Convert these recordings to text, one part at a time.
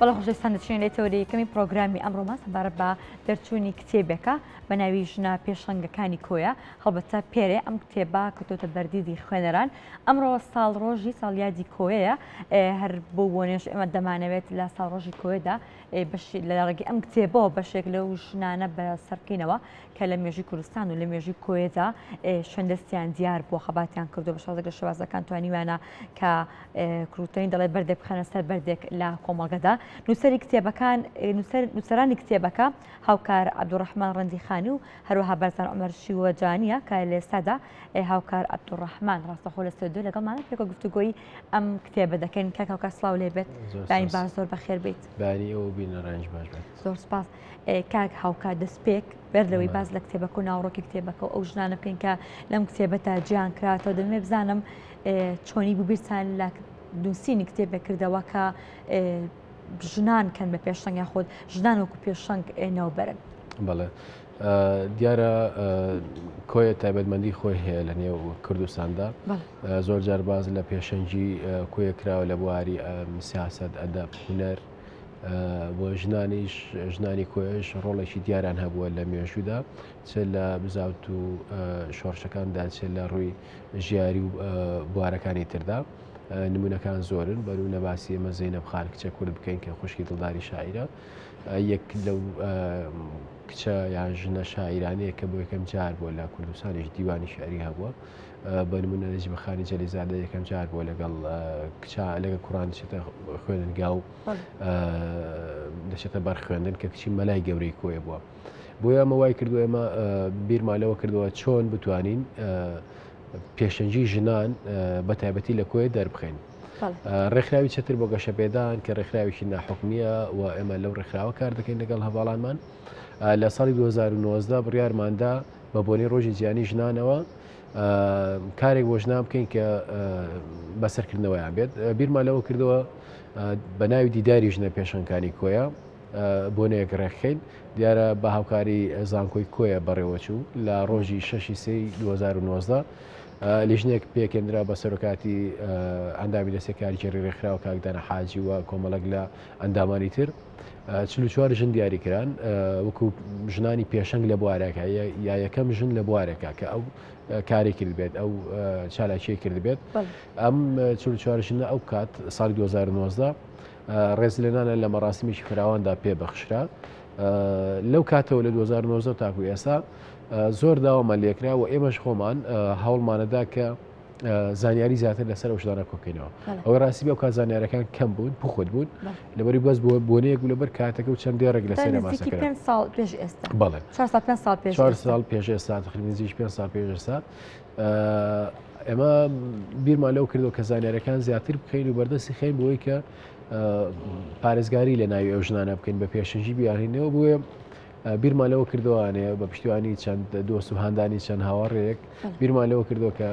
بەڵام خۆشەویستان دەچین لە تەوەری یەکەمی پرۆگرامی ئەمڕۆمان سەبارەت بە دەرچوونی کتێبێکە بە ناوی ژنە پێشەنگەکانی کۆیە. هەڵبەتە پێرێ ئەم کتێبە کەوتۆتە بەردیدی خوێنەران. ئەمڕۆ ساڵڕۆژی ساڵیادی کۆیەیە، هەر بۆ بۆنێش ئێمە دەمانەوێت لە ساڵڕۆژی کۆیەدا لە ڕێگەی ئەم کتێبەوە بەشێک لەو ژنانە بەسەرکەینەوە کە لە مێژووی کوردستان و لە مێژووی کۆیەدا شوێندەستیان دیار بووە، خەباتیان کردو بە شازێک لە شێوازەکان توانیوانە کە کروتەنی دەڵێ بەردێک بخەنە سەر بەردێک لە کۆمەڵگەدا. نووسەرانی کتێبەکە هاوکار عەبدوڕەحمان ڕەندیخانی و هەروەها بەرزان عومەر شیوەجانیە کە لە ئێستادا هاوکار عەبدوڕەحمان ڕاستەخۆ لە ستۆدیۆ لەگەڵمانە پێکۆ گفتوگۆی ئەم کتێبە دەکەین. کاک هاوکار سڵاو لێ بێت، دانی باش زۆر بەخێر بیت. بانی ئەو بینە ڕەنج باش بێت. زۆر سپاس. کاک هاوکار دەستپێک بەردەوەی باز لە کتێبەکە و ناوڕۆکی کتێبەکە و ئەو ژنانە بکەین کە لەم کتێبەتا جیان کراتەوە. دەمێ بزانم چۆنی بوو بیرتان لە نووسینی کتێبێک کردەوە کە ژنان کەن بە پێشەنگ یاخۆت ژنان وەکو پێشەنگ ناوبەرن. بەڵێ دیارە کۆیە تایبەتمەندی خۆی هەیە لە نێو کوردستاندا. زۆر جار باز لە پێشەنگی کۆیە کراوە لە بواری سیاسەت، ئەدەب، هونەر. بۆ ژنانی کۆیش ڕۆڵێکی دیاران هەبووە لە مێژوودا، چ لە بزاوت و شۆڕشەکاندا، چ لە ڕووی ژیاری و بوارەکانی تردا. نمونونەکان زۆرن، بەرو لە باسی ئێمە زەینەب خان کچە کورد بکەین کە خوشکی دڵداری شاعیرە، یەک لەو کچە یان ژنە شاعیرانەیە کە بۆ یەکەم جار بۆ لە کوردستانیش دیوانی شعری هەبووە. بە نمونە نەجیبەخانی جەلیزادە یەکەم جار بۆ لەگەڵ لەگە کوڕان دەچێتە خوێندنگا و دەچێتە بەر خوێندن کە کچی مەلای گەورەی کۆیە بووە. بۆیە ئەمە وای کردووە ئێمە بیرمالەوە کردەوە چۆن بتوانین پێشەنگی ژنان بە تایبەتی لە کۆیە دەربخێن. ڕێکخراوی چەتر بۆ گەشەپێدان کە ڕێکخراوێکی ناحوکمیە و ئێمە لەو ڕێکخراوە کار دەکەین لەگەڵ هەواڵانمان. لە ساڵی 2019 بڕیارماندا بە بۆنەی ڕۆژی جیهانی ژنانەوە کارێک بۆ ژنان بکەین کە بەسەرکردنەوەیان بێت. بیرمان لەوە کردەوە بە ناوی دیداری ژنە پێشەنگەکانی کۆیە بۆنەیەک ڕێکخین. دیارە بە هاوکاری زانکۆی کۆیە بەڕێوەچوو لە ڕۆژی 6 2019 لیژنێک پێکێنرا بە سەرۆکاتی ئەندامی دەستێ کاریگەری ڕێکخراوە کاکدانە حاجی و کۆمەڵک لە ئەندامانی تر 44 ژن دیاریکران وەکو ژنانی پێشەنگ لە بوارێکە یا یەکەم ژن لە بوارێکە کە ئەو کاری کرد بێت، ئەو چالاکیە کرد بێت. ئەم 44 ژنە ئەو کات ساڵی 2019 ڕێزلێنانە لە مەراسمیشی فراواندا پێبەخشرا. لەو کاتەوە لە 2019 تاکو ئێستا زۆر داوامە لێکرا و ئێمەش خۆمان هەوڵمانەدا کە زانیاری زیاتر لەسەر ئەو ژنانە کۆکەینەوە. ئەوەی ڕاستی بێ کات زانیارەکان کەم بوون، پوخۆت بوون لەبەری بەس بۆنەیەک و لەبەر کاتەکە و چەند دێڕێک لەسەر ماسەکە. 5 ساڵ پێش ئێستا. بەڵێ 4 ساڵ پێش ئێستا، تقریباً 5 ساڵ پێش ئێستا ئێمە بیرمان لەو کردەوە کە زانیارەکان زیاتر بکەین و بەردەستی خەین بۆی کە پارێزگاری لە ناوی ئەو ژنانە بکەین بە پێشەنگی بیاهێنەوە. بۆیە بیرمان لەوە کردوانەیە بە پشتیوانی چەند دۆست و هاندانی چەند هاوڕێک بیرمان لەوە کردەوە کە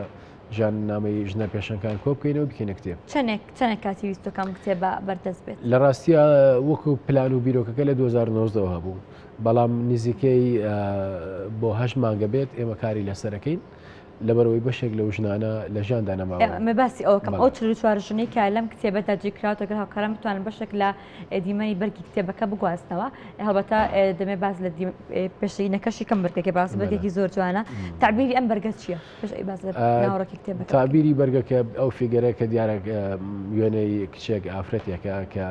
ژان نامەی ژنە پێشەنگەکان کۆ بکەینەوە بکەینە کتێب. چەندێک کاتی ویستەکەم کتێبە بەردەست بێت؟ لە ڕاستیە وەکو پلان و بیرۆکەکە لە 2019 هەبوو، بەڵام نزیکەی بۆ 8 مانگە بێت ئێمە کاری لەسەرەکەین لەبەرەوەی بەشێک لەو ژنانە لە ژیاندا نەماوە. مە باسی ئەوکەم ئەو 44 ژنەی کە لەم کتێبەدا جێکراوەتە گەر هاوکاران بتوانن بەشێک لە دیمەنی بەرگی کتێبەکە بگواستنەوە. هەڵبەتە دەمێ باز لە پێشینەکەشی کەم بەرگەکە باس بەرگێکی زۆر جوانە. تعبیری ئەم بەرگە چییە؟ باز لە ناوەڕۆکی کتێبەکە. تعبیری بەرگەکە ئەو فیگەرە کە دیارە وێنەی کچێک ئافرەتێکە کە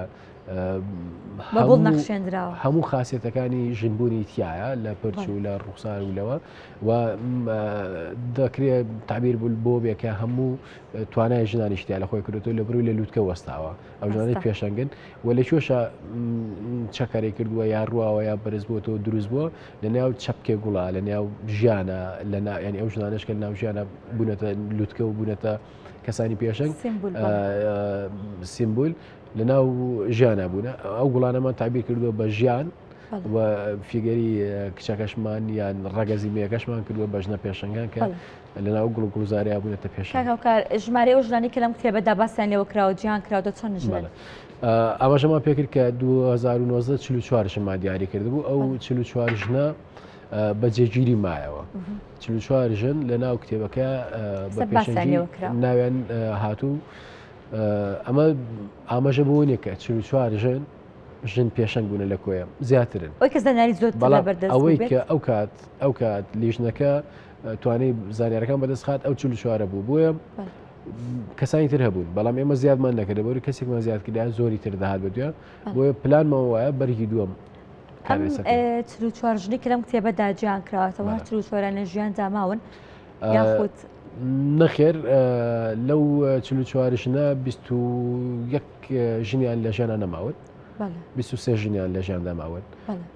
بەگوڵ نەخشێنراوە، هەموو خاسیەتەکانی ژنبوونی تایە لە پرچ و لە ڕوخسار و لەوە و دەکرێت تعبیر بۆ بێکە هەموو توانای ژنانیشتیا لە خۆی کردوەوە لە بروی لە لووتکە وەستاوە. ئەو ژنانەی پێشەنگن و لە کێشە چەکاری کردووە یا ڕواوە یا بەرز بۆتەوە دروست بووە لە ناو چەپکێ گوڵا لە ناو ژیانە ینی ئەو ژنانشکە لە ناو ژیانە بوونەتە لووتکە و بوونەتە کەسانی پێشەنگ سیمبول لە ناو ژیانە بوونە. ئەو گوڵانەمان تعبیر کردووە بە ژیان و فیگەری کچەکەشمان یان ڕەگەزی مێەکەشمان کردووە بە ژنە پێشەنگان کە لە ناو گوڵ و گوڵزاریا بوونەتە پێشەنگ. ژمارە ئەو ژنانی کە لەم کتێبەدا باسییان لێوە کراوە جیان کراوە چۆن ژنن؟ ئەمەژەمان پێکرد کە 2019 44 ژنمان دیاری کردبوو. ئەو 44 ژنە بە جێگیری مایەوە 44 ژن لە ناو کتێبەکە بە پێشەنگی ناویان هاتوو. ئەمە ئاماژە بۆ نیە کە 44 ژن ژن پێشەنگ بوونە لە کۆیە زیاترن ئەوی کە زانیاری زۆر ئەوەی کە ئەو کات لیژنەکە توانای زانیارەکان بەدەستخات ئەو 44 بوو بۆیە کەسانی تر هەبوون بەڵام ئێمە زیادمان نەکرد بۆی کەسێکمان زیاد کرد زۆری تر داهات بەدوێ بۆیە پلانمەوە وایە بەرگی دووەم چوارژنی کرم کتێبە داجیان کراوەتەوە چوارانە ژیان داماون یاخود نەخێر لەو 44ژنە 21 ژنیان لە ژیانە نەماون 23 ژنیان لە ژیان داماون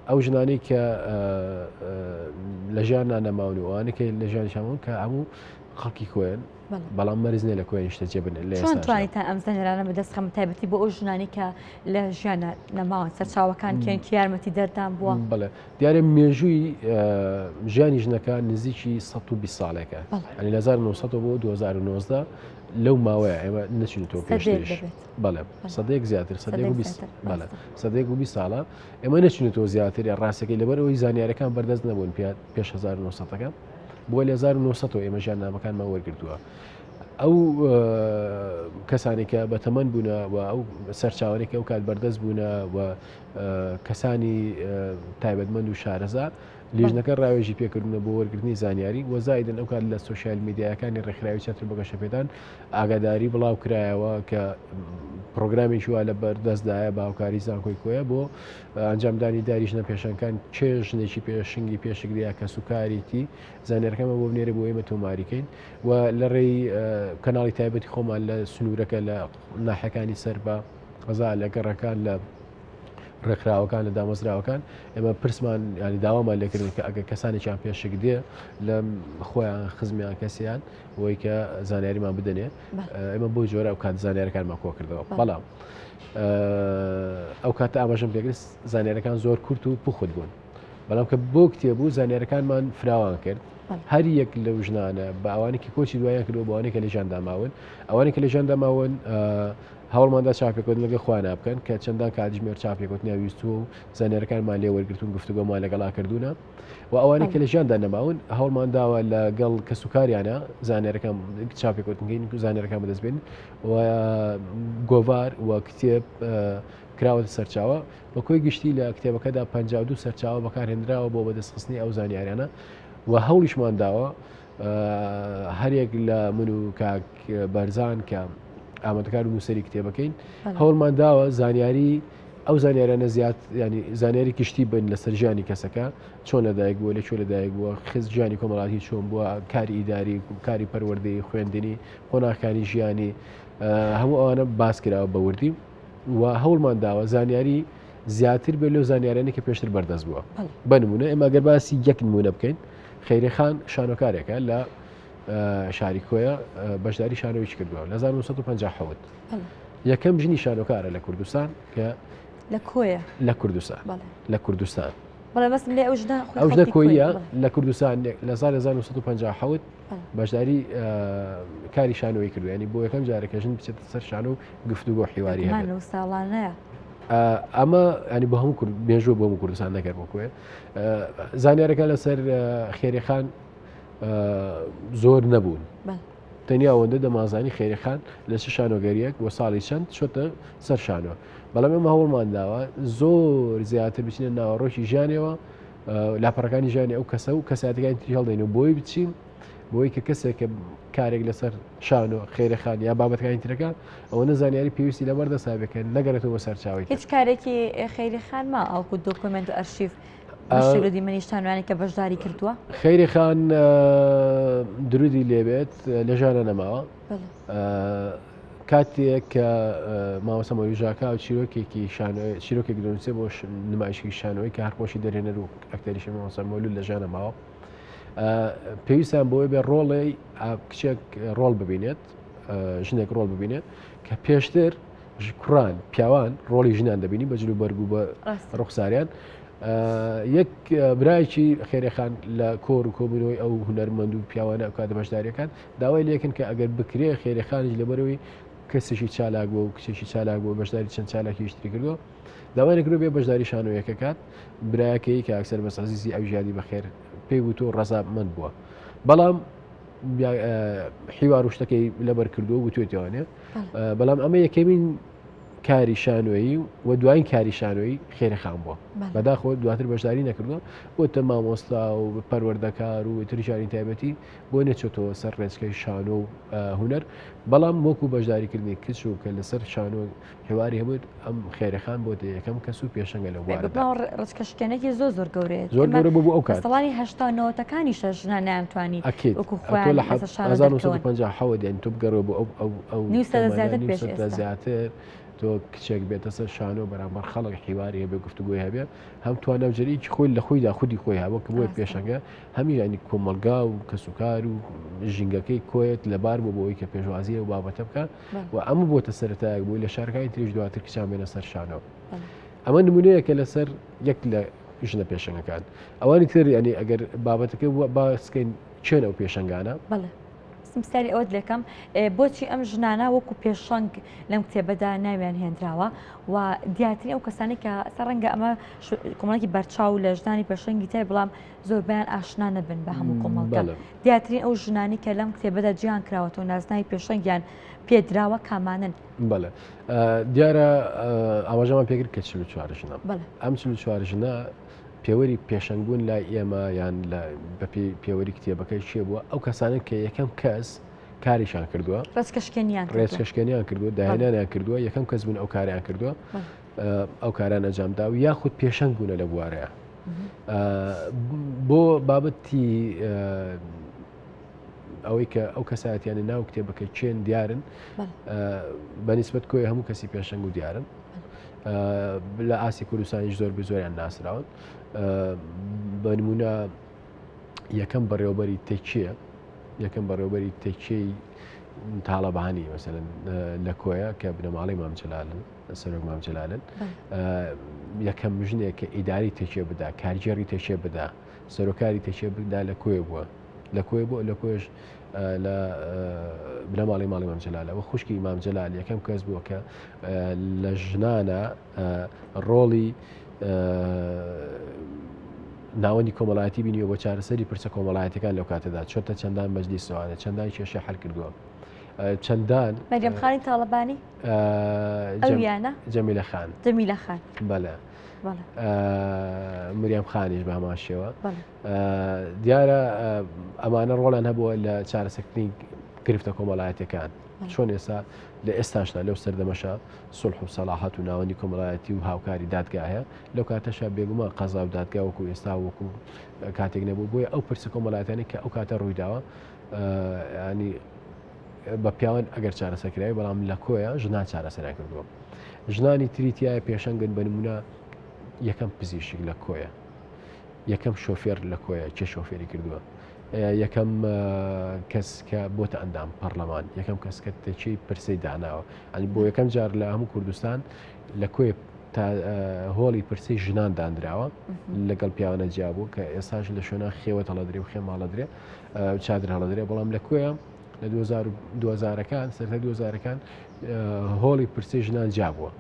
ئەو ژنانی کە لە ژیان نەماون و ئەوانەکە لە ژیان شامون کە هەموو خەڵکی کۆیان بەڵام مەرزنێ لە کۆیان شتە جێبن چۆن توانیتان ئەم زانیارانە بەدەستخەم تایبەتی بۆ ئەو ژنانی کە لە ژیانە نەماون سەرچاوەکان کێن یارمەتی دەردان بووە بڵێ دیارە مێژووی ژیانی ژنەکە نزیکی 120 ساڵێکە ئەنی 1900 بۆ 2019 لەو ماوەیە ئێمە نەچینەوە پێشترش بەڵێ سەدەیەک زیاتر سەدەیەک و 20 ساڵە ئێمە نەچینێتەوە زیاتر یا ڕاستەکەی لەبەر ئەوەی زانیارەکان بەردەست نەبوون پێش 1900ەکە بۆ لە 1900 ئێمە ژیان نامەکانمان وەرگرتووە ئەو کەسانی کە بەتەمەەن بوونە و ئەو سەرچاوانێک ئەو کات بەردەست بوونە و کەسانی تایبەتمەند و شارەزا لیژنەکە ڕاوێژی پێکردونە بۆ وەرگرتنی زانیاری وەزایدن ئەو کات لە سوۆسیال میدیاکانی ڕێکخراوی چاتر بەگەشەپێدان ئاگاداری بڵاو کرایەوە کە پرۆگرامێکی وا لە بەردەستدایە باوکاری زانکۆی کۆیە بۆ ئەنجامدانی داریژنە پێشەنگەکان چێ ژنێکی پێشنگی پێشگریا کە سوکاریتی زانیارەکەمە بۆ بنێرە بۆ ئێمە تۆماریکەین و لە ڕێی کەناڵی تایبەتی خۆمان لە سنوورەکە لە ناحەکانی سەر بە غەزا لە گەڕەکان لە ڕێکخراوەکان لە دامەزراوەکان ئێمە پرسمان ینی داوامان لێکردن کە ئەگە کەسانێکیان پێشک دێ لە خۆیان خزمیان کەسیان بۆی کە زانیاریمان بدەنێ ئێمە بۆ جۆرە ئەو کات زانیارەکانمان کۆ کردەوە بەڵام ئەو کاتە ئاماژەم پێگرست زانیارەکان زۆر کورت و پوخت بوون بەڵام کە بۆ کتێبوو زانیارەکانمان فراوان کرد هەر یەک لەو ژنانە بە ئەوانێکی کۆچی دوایان کردو بە ئەوانێک کە لە ژیان داماون ئەوانێک کە لە ژیان داماون هەوڵماندا چاپێکوت لەگە خوانا بکەن کە چەندان کاتژمێر چاپێکوت ناویستوە و زانیارەکانمان لێ وەرگرتون گفتوگۆمان لەگەڵا کردوونە و ئەوانێک کە لە ژیاندا نەماون هەوڵمان داوە لەگەڵ کە سوکاریانە زانیارەکان چاپێکوتنگەین زانیارەکان بەدەستبێن و گۆڤار و کتێب کراوەتە سەرچاوە بە کۆی گشتی لە کتێبەکەدا 52 سەرچاوە بەکارهێنراوە بۆ بەدەستخستنی ئەو زانیاریانە و هەوڵیشمان داوە هەرێک لە من و کاک بەرزان کە ئامادەکار و نووسەری کتێبەکەین هەوڵمان داوە زانیاری ئەو زانیارانە زیاد ینی زانیاری گشتی بن لەسەر ژیانی کەسەکە چۆن لەدایک بووە لەکوێ لەدایک بووە خز ژیانی کۆمەڵاتی چۆن بووە کاری ئیداری کاری پەروەردەی خوێندنی قۆناغەکانی ژیانی هەموو ئەوانە باس کراوە بە وردی و هەوڵمان داوە زانیاری زیاتر بێت لەو زانیارانێک کە پێشتر بەردەست بووە بنمونە ئێمە گەر باسی یەک نمونە بکەین خەیرێخان شانۆکارێکە لە شاری کۆیە بەشداری شانۆویش کردووە لە 1950 یەکەم ژنی شانۆکارە لە کوردستان کە لە کۆیە لە کوردستان ئەو ژنە کۆیە لە کوردستان لە 1950 بەشداری کاری شانۆی کردو ینی بۆ یەکەم جارێکە ژن بچێتە سەر شانۆ و گفتوگۆ حیواری ساڵانەیە ئەمە ینی بە هەموو مێژوە بۆ هەموو کوردستان نەکرد بۆ کۆیە زانیارەکە لەسەر خێریخان زۆر نەبوون تەنیا ئەوەندە دەمازانی خێریخان لە چ شانۆگەریەک بۆ ساڵی چەند چۆتە سەر شانۆ بەڵام ئێمە هەوڵمان داوە زۆر زیاتر بچینە ناوەڕۆکی ژیانەوە لاپەڕەکانی ژیانی ئەو کەسە و کەساتەکانی تری هەڵدەین و بۆی بچین بۆی کە کەسێک کە کارێک لەسەر شانۆ خێریخان یا بابەتەکانی ترەکە ئەوە نەزانیاری پێویستی لەبەردەسابەکەن نەگەرێتەوە سەرچاوی هیچ کارێکی خێریخان ما ئەوکو دۆکمنت و ئەرشیف شرودی منیشتانوانی کە بەشداری کردووە خەیریخان درودی لێبێت لە ژانە نەماوە کاتێک کە مامۆستا مەوریژاکە و چیرۆکێک دەنووسێ بۆ نمایشی شانۆی کە هەرخۆشی دەرێنەر و ئەکتەریشی مامۆستا مەولود لە ژانە ماوە پێویستیان بۆی بێ ڕۆڵی کچێک ڕۆڵ ببینێت ژنێک ڕۆڵ ببینێت کە پێشتر کوڕان پیاوان ڕۆڵی ژنان دەبینی بە جلو بەرگ و بە ڕوخساریان یەک برایکی خێریخان لە کۆر و کۆبنەوەی ئەو هونەرمەند و پیاوانە ئەو کاتە بەشداریەکان داوای لێکن کە ئەگەر بکرێ خێریخانیش لەبەرەوەی کەسێکی چالاک بووە و کچێکی چالاک بووە بەشداری چەند چالاکی شتری کردووە داوای نەکرێ بێ بەشداری شانۆیەکە کات برایەکەی کە ئەکسەر بەسەزیزی ئەو ژیانی بەخێر پێی بوو تۆ ڕەزامەند بووە بەڵام حیوار و شتەکەی لەبەر کردووە و توێتیوانێ بەڵام ئەمە یەکەمین کاری شانۆیی و دوایین کاری شانۆیی خێرەخان بووە بەداخۆ دواتر بەشداری نەکردووە بۆتە مامۆستا و پەروەردەکار و تریشاری تایبەتی بۆ نەچێتەوە سەر ڕێچکەی شانۆ و هوەر بەڵام وەکو بەشداریکردنی کچ و کە لەسەر شانۆ هێواری هەبووت ئەم خێرەخان بۆ یەکەم کەس و پێشەنگە لە ڕچکەشکێنێکی زۆر گەورەیە زۆر گەورە بوو ئەو کات ساڵانی هەشتانەوەتەکانی شەژنا نیانتوانی لە 1950 یان تۆ بگەڕەوە بۆ ئەو زیاتر تۆ کچێک بێتە سەر شانۆ بەرامبەر خەڵک حیواری هەبێ گفتوگوی هەبێ هەم توانەوجەرێکی خۆی لە خۆیدا خودی خۆی هەبوو کە بۆی پێشەنگە هەمی ینی کۆمەلگا و کەسوکار و ژینگەکەی کۆیت لەبار بۆ بۆەوەی کە پێشوازیە و بابەتە بکە و ئەمە بۆتە سەرەتایەک بووی لە شارەکانی تریش دواتر کچان بێنە سەر شانەوە ئەمە نمونەیەکە لەسەر یەک لە ژنە پێشەنگەکان ئەوانی تر ینی ئەگەر بابەتەکە باسکەین چێن ئەو پێشەنگانە ساری ئەوە دەکەم بۆچی ئەم ژنانە وەکو پێشەنگ لەم کتێبەدا ناویان هێنراوە و دیاتنی ئەو کەسانی کە سەرەنگە ئەمە کۆمەڵێکی بەرچاو لە ژنانی پێشەنگی تای بەڵام زۆربیان ئاشنا نەبن بە هەموو کۆمەڵگە دیاترین ئەو ژنانی کە لەم کتێبەدا جیان کراوەتەوە نازناوی پێشەنگیان پێدراوە کامانن بەڵێ دیارە ئاواژەمان پێگر کە 44 ژنە ئەم 44 ژنە پێوەری پێشەنگبوون لای ئێمە یان بە پێوەری کتێبەکەی چێ بووە ئەو کەسانن کە یەکەم کەس کاریشان کردووە ڕێچکەشکێنیان کردووە داهێنانیان کردووە یەکەم کەس بوون ئەو کاریان کردووە ئەو کاران ئەنجامدا و یاخود پێشەنگ بوونە لە بوارەیە بۆ بابەتی ئەوەی کە ئەو کەساتیانە ناو کتێبەکەی چێن دیارن بەنسبەت کۆی هەموو کەسی پێشەنگ و دیارن لە ئاسی کوردستانیش زۆر زۆریان ناسراون بە نمونە یەکەم بەڕێوەبەری تێکچیە یەکەم بەڕێوەبەری تێکچەی تاڵەبانی مەسەلەن لە کۆیە کە بنەماڵی مامجلالن سەرۆک مامجلالن یەکەم ژنێک کە ئیداری تێکچێ بدا کارگێڕی تێکچێ بدا سەرۆکاری تێکچێ بدا لە کۆی بووە لە کۆی بۆ لە کۆش لە بنەماڵی ماڵی مامجلالە و خوشکی مامجلال یەکەم کەس بووە کە لە ژنانە ڕۆڵی ناوەندی کۆمەڵایەتی بینیوە بۆ چارەسەری پرسە کۆمەڵایەتەکان لەو کاتەدا چۆتە چەندان مەجلی سوانە چەندان کێشە حەل کردووە چەندان مەریەمخانی تاڵەبانی ئەویانە جەمیلە خان بەڵێ مریەم خانیش بە هەماشەوە دیارە ئەمانە ڕۆڵیان هەبووە لە چارەسەرکردنی گرفتە کۆمەڵایەتەکان چۆن ئێستا لە ئێستاشدا لەو سەردەمەشە سڵح و سەلاحەت و ناوەندی کۆمەڵایەتی و هاوکاری دادگایە لەو کاتەشە بێگومان قەزا و دادگا وەکو ئێستا وەکو کاتێک نەبوو بۆیە ئەو پرسە کۆمەڵایەتانی کە ئەو کاتە ڕوویداوە ینی بە پیاوان ئەگەر چارەسەرکراوی بەڵام لە کۆیە ژنان چارەسەران کردووە ژنانی تریتیایە پێشەنگن بە نمونە یەکەم پزیشک لە کۆیە یەکەم شۆفێر لە کۆیە چه شۆفێری کردووە یەکەم کەس کە بۆتە ئەندام پەرلەمان یەکەم کەس کە تێکی پرسەی داناوە ئەنی بۆ یەکەم جار لە هەموو کوردستان لە کۆی هۆڵی پرسەی ژنان دانراوە لەگەڵ پیاوانە جیابوو کە ئێستاش لە شوێنە خێوەت هەڵەدرێ و خێم هەڵەدرێ چادر هەڵەدرێ بەڵام لە کۆیە لە 2000ەکان سەرەتا 2000ەکان هۆڵی پرسەی ژنان جابووە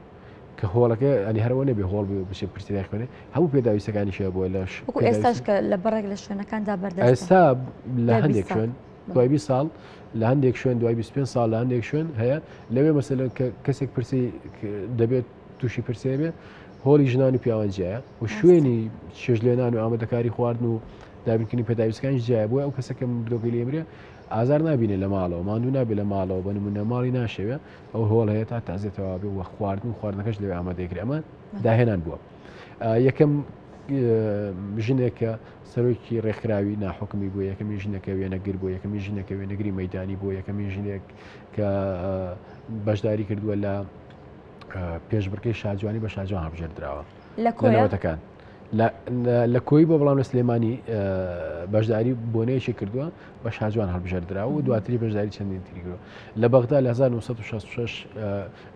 کە هۆڵەکە ئەنی هەرەوە نەبێ هۆڵ بچێ پرسیدای خوێنێ هەموو پێداویستەکانیشە بووە لەش ئێستاش کە لە بەڕێک لە شوێنەکاندا بەردەست ئێستا لە هەندێک شوێن دوای 20 ساڵ لە هەندێک شوێن دوای 25 ساڵ لە هەندێک شوێن هەیە لەوێ مەسەلەن کە کەسێک پرسی دەبێت تووشی پرسێ بێ هۆڵی ژنانی پیاوانجیایە و شوێنی شێژلێنان و ئامادەکاری خواردن و دابینکردنی پێداویستەکانی جیایە بۆیە ئەو کەسەکەم بدۆگەی لێبرێ ئازار نبینێ لە ماڵەوە ماندوو نابێت لە ماڵەوە بە نمونە ماڵی ناشەوێ ئەو هۆڵ هەیە تا تازێتەوە بێ وە خواردن و خواردنەکەش لەوێ ئامادەیەکرێ ئەمە داهێنان بووە یەکەم ژنێک کە سەرۆکی ڕێکخراوی ناحکمی بوو یەکەمی ژنەکە وێنەگر بۆ یەکەمی ژنەکە وێنەگری مەیدانی بۆ یەکەمی ژنێک کە بەشداری کردووە لە پێشبڕکەی شاجوانی بە شاجوان هەڵبژێردراوە لە نەوەتەکان لە کۆی بۆ بەڵام لە سلێمانی بەشداری بۆنەیەکی کردووە بە شاجوان هەڵبژێردراوە و دواتری بەشداری چەندین تریگرەوە لە بەغدا لە 1966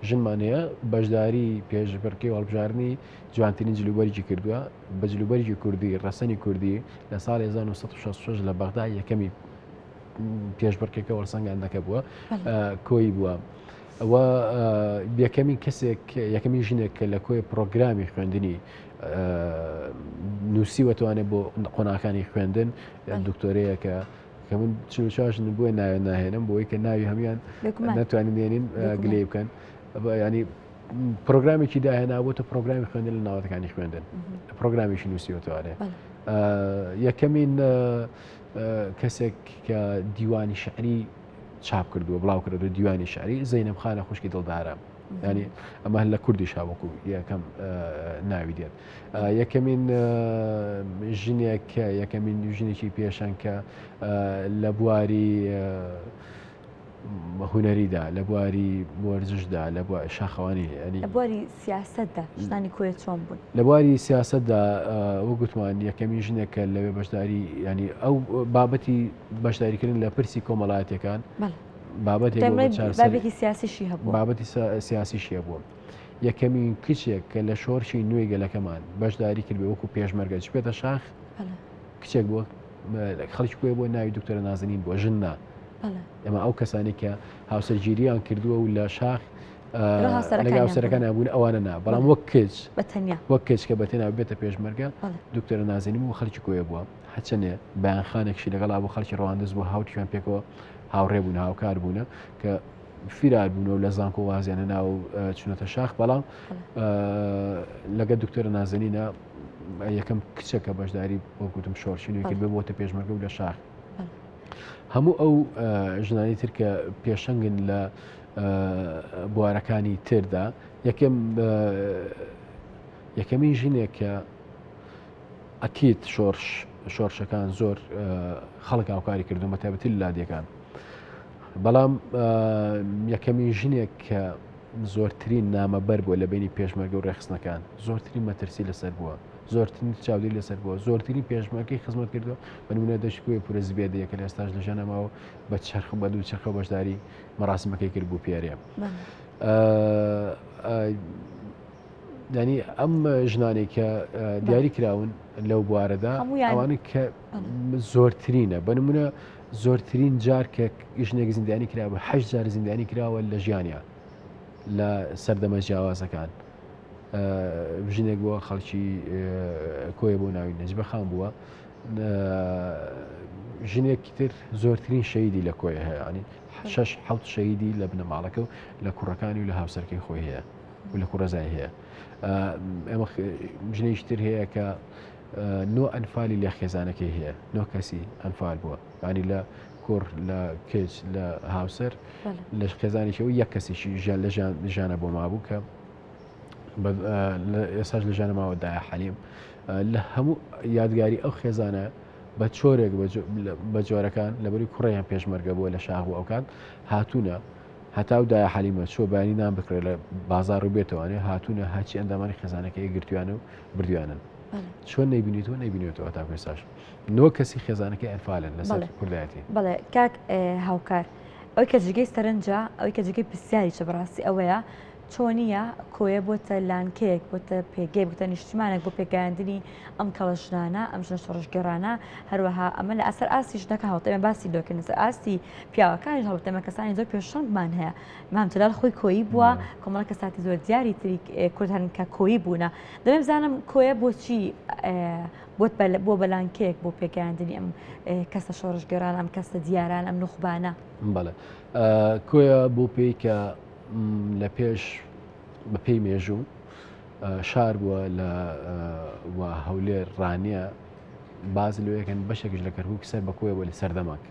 ژنمانەیە بەشداری پێشبڕکەی هەڵبژاردننی جوانترین جلوبەرێکی کردووە بە جلوبەرێکی کوردی ڕەسەنی کوردی لە ساڵی 1966 لە بەغدا یەکەمی پێشبڕکێکە وەرسەنگاندەکە بووە کۆی بووە ئەوە یەکەمی کەسێک یەکەمی ژنێک کە لە کۆی پرۆگرامی خوێندنی نووسیوەتوانێت بۆ قۆناکانی خوێندن دکتۆرەیە کە من چاشن بۆی ناوێن ناهێنم بۆی کە ناوی هەمیان ناتوانین دێنین گلێ بکەن ینی پرۆگرامێکی داهێنابووتە پرۆگرامی خوێندن لە ناوەتەکانی خوێندن پرۆگرامیشی نووسیوەتەوەێ یەکەمین کەسێک کە دیوانی شعری چاپ کردووە بڵاو کردو دیوانی شعری زەینەب خانە خوشکی دڵدارە ینی ئەمە لە کوردی شاوەکو یەکەم ناوی دێت یەکەمین ژنێک یەکەمین ژنێکی پێشەن کە لە بواری هوەریدا لە بواری وەرزشدا لە شاخەوانی لە بواری سیاستدا ژنانی کۆیە چۆن بوون لە بواری سیاستدا وەگوتمان یەکەمی ژنێکە لەوێ بەشداری ینی ئەو بابەتی بەشداریکردن لە پرسی کۆمەڵایەتەکان بابێکی سیاسیشی هەبوو بابەتی سیاسیشی هەبووە یەکەمین کچێک کە لە شۆرشی نوێی گەلەکەمان بەشداری کرد وەکو پێشمەرگە بێتە شاخ کچێک بووە خەڵکی کوێ بۆ ناوی دکتۆرە نازنین بۆ ژننا ئەمە ئەو کەسانی کە هاوسەرگیریان کردووە و لە شاخ لەگە هاوسەرەکان نبوون ئەوانە نا بەڵام وەک کچ وەک کچ کە بەتێنا بێتە پێشمەرگە دکتۆرە نازنین و خەڵکی کوێ بووە هەچەنێ بەیانخانێکشی لەگەڵا بۆ خەڵکی ڕەواندز بوو هاوتیان پێکەوە هاوڕێ بوون هاوکار بوونە کە فیرار بوونەوە لە زانکۆ وازیانە ناو چونەتە شاخ بەڵام لەگە دکتۆرە نازنینە یەکەم کچەکە بەشداری بۆ گوتم شۆرشینوی کرد بۆتە پێشمەرگە و لە شاخ هەموو ئەو ژنانی تر کە پێشەنگن لە بوارەکانی تردا یەکەمین ژینێک کە ئەکیت شۆرشەکان زۆر خەڵک هاوکاری کردو مەتابەتی لە لادیەکان بەڵام یەکەمین ژنێک کە زۆرترین نامەبەر بووە لە بینی پێشمەرگە و ڕێخستنەکان زۆرترین مەترسی لەسەر بووە زۆرترین چاودێری لەسەر بووە زۆرترین پێشمەرگەی خزمەت کردو بە نمونە دەشتکوێ پورە زبێدەیە کە لە ئێستاش لە ژانەماوە بە چرخ بە دوو چرخە بەشداری مەراسمەکەی کرد بوو پێرێ ینی ئەم ژنانێک کە دیاری کراون لەو بوارەدا ئەوانە کە زۆرترینە بە نمونە زۆرترین جار کە ژنێک زیندانی کراوە 8 جار زیندانی کراوە لە ژیانیا لە سەردەمە جیاوازەکان ژنێک بووە خەڵکی کۆیە بۆ ناوی نەجبە خان بووە ژنێکی تر زۆرترین شەیدی لە کۆیە هەیە ینی 6-7 شەیدی لە بنەماڵەکە و لە کوڕەکانی و لە هاوسەرکەی خۆی هەیە و لە کوڕەزای هەیە ئەمە ژنێکی تر هەیە کە نۆ ئەنفالی لە خێزانەکەی هەیە نۆ کەسی ئەنفال بووە ینی لە کوڕ لە کچ لە هاوسەر لە خێزانێکەوە یەک کەسێکی ژیان لە ژانە بۆ مابوو کە ئێساش لە ژانەماوەدایە حەلیم لە هەموو یادگاری ئەو خێزانە بە چۆرێک بە جۆرەکان لەبەری کوڕیان پێشمەرگە بووە لە شاغ و ئەوکان هاتوونە هەتاو دایە حەلیمە چۆ بانی نام بکرێت لە بازار و بێتەوەێ هاتوونە هاچی ئەندامانی خێزانەکەی گرتویانە و بردویانن چۆن نەیبینیتەوە نەیبینێتەوە تا پێساش نۆ کەسی خێزانەکەی ئەنفالن لەسەر کوردایەتی بەڵێ کاک هاوکار ئەوەی کە جگەی سەرنجە ئەوەی کە جگەی پرسیاری چە بەڕاستی ئەوەیە چۆنیە کۆیە بۆتە لانکەیەک بۆتە پێگەی بوتە نیشتیمانێک بۆ پێگەیاندنی ئەم کەڵە ژنانە ئەم ژنە شۆڕژگەڕانە هەروەها ئەمە لە ئەسەر ئاستی ژنەکە هەڵتەمە باسی دۆکردن سەر ئاستی پیاوەکانی هەڵتەمە کەسانی زۆر پێشەنگمان هەیە مامتەلال خۆی کۆیی بووە کۆمەڵە کەساتی زۆر دیاری تری کورد هەن کە کۆیی بوونە دەبێت بزانم کۆیە بۆچی بۆ بەلانکەیەک بۆ پێگەیاندنی ئەم کەسە شۆڕژگەڕان ئەم کەسە دیاران ئەم نوخبانە بەڵێ کۆیە بۆ پێی کە لە پێش بە پێی مێژوو شار بووە لە هەولێر ڕانیە باز لەوەکەن بەشێکش لە کەرکووک سەر بە کۆیە بووە لە سەردەماک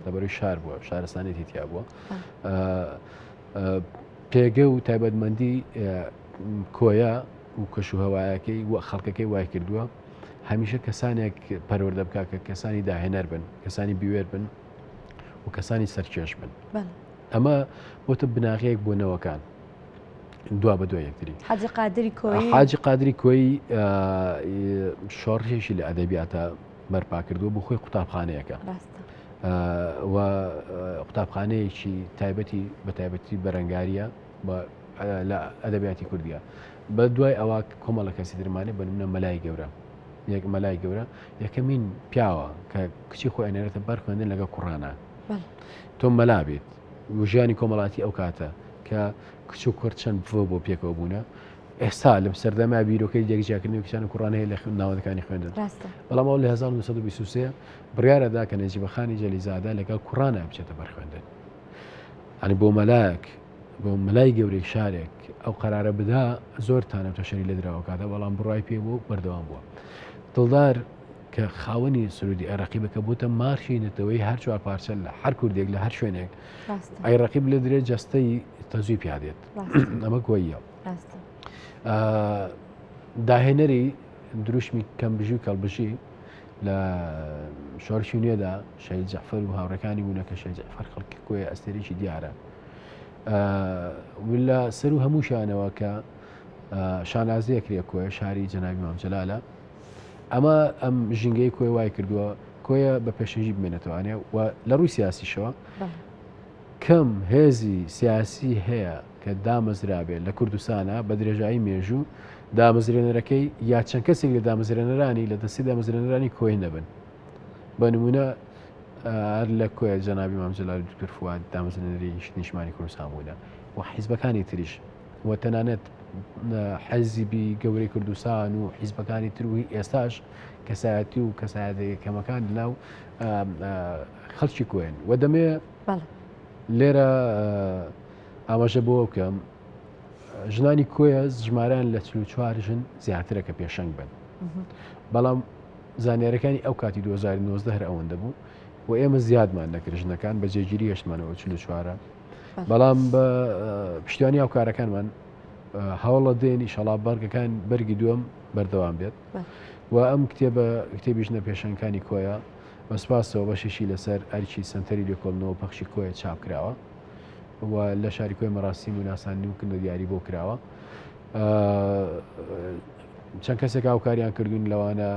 لەبەروی شار بووە شارستانێتی تیا بووە پێگە و تایبەتمەندی کۆیە و کەشوهەوایەکەی و خەڵکەکەی وای کردووە هەمیشە کەسانێک پەروەردە بکە کە کەسانی داهێنەر بن کەسانی بیوێر بن و کەسانی سەرکێش بن ئەمە بۆتە بناغەیەک بۆ نەوەکان دوا بە دوای یەکتری حاجی قادری کۆی شۆڕشێکی لە ئەدەبیاتە بەرپا کردووە بۆ خۆی قوتابخانەیەەکە و قوتابخانەیەکی تایبەتی بە تایبەتی بەرەنگاریە لە ئەدەبیاتی کوردیە بە دوای ئەوە کۆمەڵە کەسی درمانێ بە نمونە مەلای گەورە یەک مەلای گەورە یەکەمین پیاوە کە کچی خۆی ئەنێرێتە بەر خوێندن لەگە کوڕانە تۆ مەلا بێت وژیانی کۆمەڵاتی ئەو کاتە کە کچ و کوڕ چەند بۆ پێکەوە بوونە ئێستا لەم سەردەما بیرۆکەی یەکجیاکردنی کچان و کوڕانەیە لە ناوەکانی خوێندن بەڵام ئەو لە 1923 بڕیارەدا کە نەجیبەخانی جەلیزادا لەگەڵ کوڕانە بچێتە بەرخوێندن ئەنی بۆ مەلایەک بۆ مەلای گەورەی شارێک ئەو قەرارە بدا زۆر تانەتە شەری لە درراوەکاتە بەڵام بڕای پێ بوو بەردەوام بووە دڵدار کە خاوەنی سرودی عێراقی بکە بووتە مارشی نەتەوەی هەر چوار پارچە لە هەر کوردێک لە هەر شوێنێک عێراقی لە درێت جەستەی تەزوی پیادێت ئەمە گوۆیە داهێنەری دروشمی کەمبژی و کەڵبژی لە شۆڕشی نوێدا شەید جەعفەر و هاوڕەکانی بوونە کە شەید جەعفەر خەڵکی کۆیە ئەستێرێکی دیارە لە سەر و هەموو شانەوە کە شانازەیە کرێ کۆیە شاری جەنابی مام جەلالە ئەمە ئەم ژینگەی کۆی وای کردووە کۆیە بە پێشەنجی بمێنێتەوانێ و لە ڕووی سیاسیشەوە کەم هێزی سیاسی هەیە کە دامەزرابێت لە کوردستانە بە درێژایی مێژوو دامەزرێنەرەکەی یا چەند کەسێک لە دامەزرێنەرانی لە دەستی دامەزرێنەرانی کۆی نەبن بە نمونە لە کۆیە جەنابی مام جەلال دکتۆر فواد دامەزرێنەری نیشتمانی کوردستان بوونە و حیزبەکانی تریش و تەنانەت حەزیبی گەورەی کوردستان و حیزبەکانی تروی ئێستاش کەسایەتی و کەسایەتەکەمەکان لەناو خەڵکی کۆین و دەمێ لێرە ئاماژە بۆ بکەم ژنانی کۆیە ژماران لە 44 ژن زیاترە کە پێشەنگ بن بەڵام زانیارەکانی ئەو کاتی 2019 هەر ئەوەندە بوو و ئێمە زیادمان نەکرد ژنەکان بە جێگیری هێشتمانەوە 44 بەڵام بە پشتیوانی هاوکارەکانمان هەوڵە دێنی شەڵا بەرگەکان بەرگی دووەم بەردەوام بێت و ئەم کتێبی ژنە پێشەنگەکانی کۆیە بە سپاسەوە بەشێکی لەسەر ئەرکی سنتەری لێکۆڵنەوە پەخشی کۆیە چاپ کراوە و لە شاری کۆی مەڕاستی و ناسانی و کردە دیاری بۆ کراوە چەند کەسێک هاوکاریان کردوون لەوانە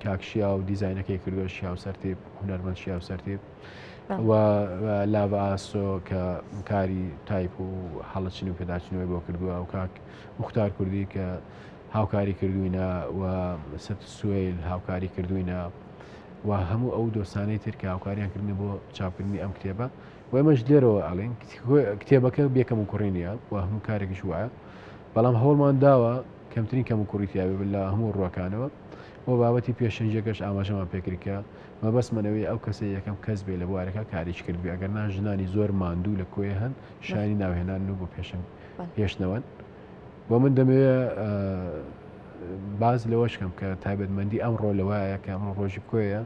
کاکشیا و دیزاینەکەی کردووە شیا و سەرتێب هونەرمەند شیا و سەرتێب و لاڤە ئاسۆ کە کاری تایپ و هەڵەچین و پێداچینەوەی بۆ کردووە و کاک موختار کوردی کە هاوکاری کردوینە و سەت سوێل هاوکاری کردوینە و هەموو ئەو دۆستانەی تر کە هاوکاریان کردنی بۆ چاپکردنی ئەم کتێبە و ئێمەش لێرەوە ئەڵێن کتێبەکە بێکەم و کوڕینیە و هەموو کارێکیش وایە بەڵام هەوڵمان داوە کەمترین کەم و کوڕیتیاوێ لە هەموو ڕوەکانەوە و بابەتی پێشەنجەکەش ئاماژەمان پێکردکە مەبەستمەنەوەی ئەو کەسە یەکەم کەس بێ لە بوارەکە کاریش کردبێ ئەگەر نا ژنانی زۆر ماندوو لە کۆیە هەن شانی ناوهێنان و بۆ پێشنەوەن بۆ من دەمەوێت باز لەوەشکەم کە تایبەتمەندی ئەمڕۆ لەوایە کە ئەمڕۆ ڕۆژی کۆیە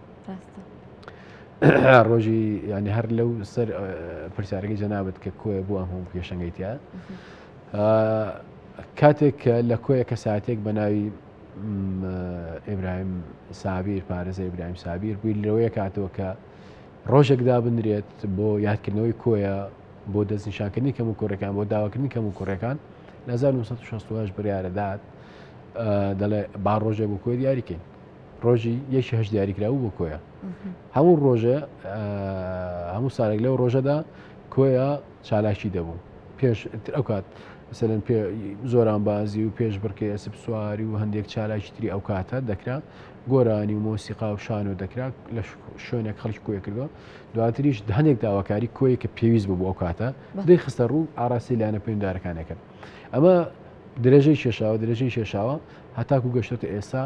ڕۆژی ینی هەر لەو سەر پرسیارەکەی جەنابەت کە کۆیە بۆ ئەم هەموو پێشەنگەیتیە کاتێک کە لە کۆیە کە ساعتێک بە ناوی ئیبراهیم سابیر پارێزە ئیبراهیم سابیر بووی لەوەیە کاتەوە کە ڕۆژێکدا بنرێت بۆ یادکردنەوەی کۆیە بۆ دەستنیشانکردنی کەم و کوڕەکان بۆ داواکردنی کەم و کوڕەکان لە 1960 بڕیارەدات دەڵێ با ڕۆژێک بۆ کۆی دیاریکەین ڕۆژی یەکی هەشت دیاریکراوە بۆ کۆیە هەموو ڕۆژە هەموو ساڵێک لەو ڕۆژەدا کۆیە چالاکی دەبوو پێش ئەو کات مثلەن زۆران بازی و پێش بڕکەی ئەسب سواری و هەندێک چالاکی تری ئەو کاتە دەکرا گۆرانی و مۆسیقا و شان و دەکرا لە شوێنێک خەڵکی کۆیە کردەوە دواتریش هەندێک داواکاری کۆیە کە پێویست بوو بۆ ئەو کاتە دەی خستە ڕوو ئاراسی لایەنە پەیوەنددارەکانەکەن ئەمە درێژەی شێشاوە هەتاکو گەشتێتە ئێستا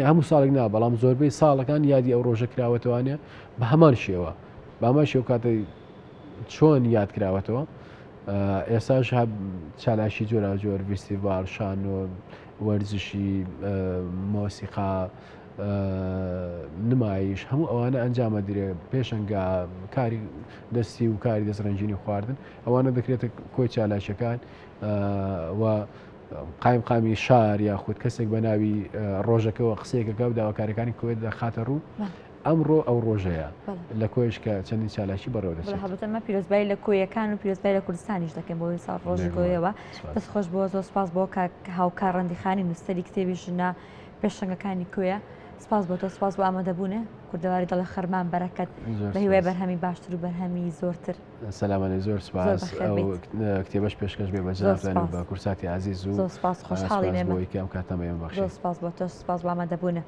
هەموو ساڵێک نا بەڵام زۆربەی ساڵەکان یادی ئەو ڕۆژە کراوەتەوانێ بە هەمان شێوە بە هەمان شێو کاتە چۆن یاد کراوەتەوە ئێستاش چالاشی جۆرا جۆر فیستیڤال شان و وەرزشی مۆسیقا نمایش هەموو ئەوانە ئەنجامە درێ پێشەنگا کاری دەستی و کاری دەستڕنجینی خواردن ئەوانە دەکرێتە کۆی چالاشەکان و قایمقامی شار یاخود کەسێک بە ناوی ڕۆژەکەەوە قسەیەکەکە و داواکارەکانی کۆی دەخاتە ڕوو ئەمڕۆ ئەو ڕۆژەیە لە کۆیش کە چەندی چالاشی بەڕێوە دەچێت هەبەتەمە پیرۆزبای لە کۆیەکان و پیرۆزبای لە کوردستانیش دەکەن بۆی ساڵ ڕۆژی کۆیەوە دەستخۆش بۆ زۆر سپاس بۆ هاوکار ڕەندیخانی نووسەری کتێبی ژنە پێشەنگەکانی کۆیە سپاس بۆ تۆ سپاس بۆ ئامادەبوونێ کوردەواری دەڵێ خەرمان بەرەکەت بە هیوای بەرهەمی باشتر و بەرهەمی زۆرتر سەلامانەی زۆر سپاس کتێبەش پێشکەش بێ بەجان بە کورساتی عزیز و زۆر سپاس خۆشحاڵی نێمە کاتەمە بەخش زۆر سپاس بۆ تۆ سپاس بۆ ئامادەبوونە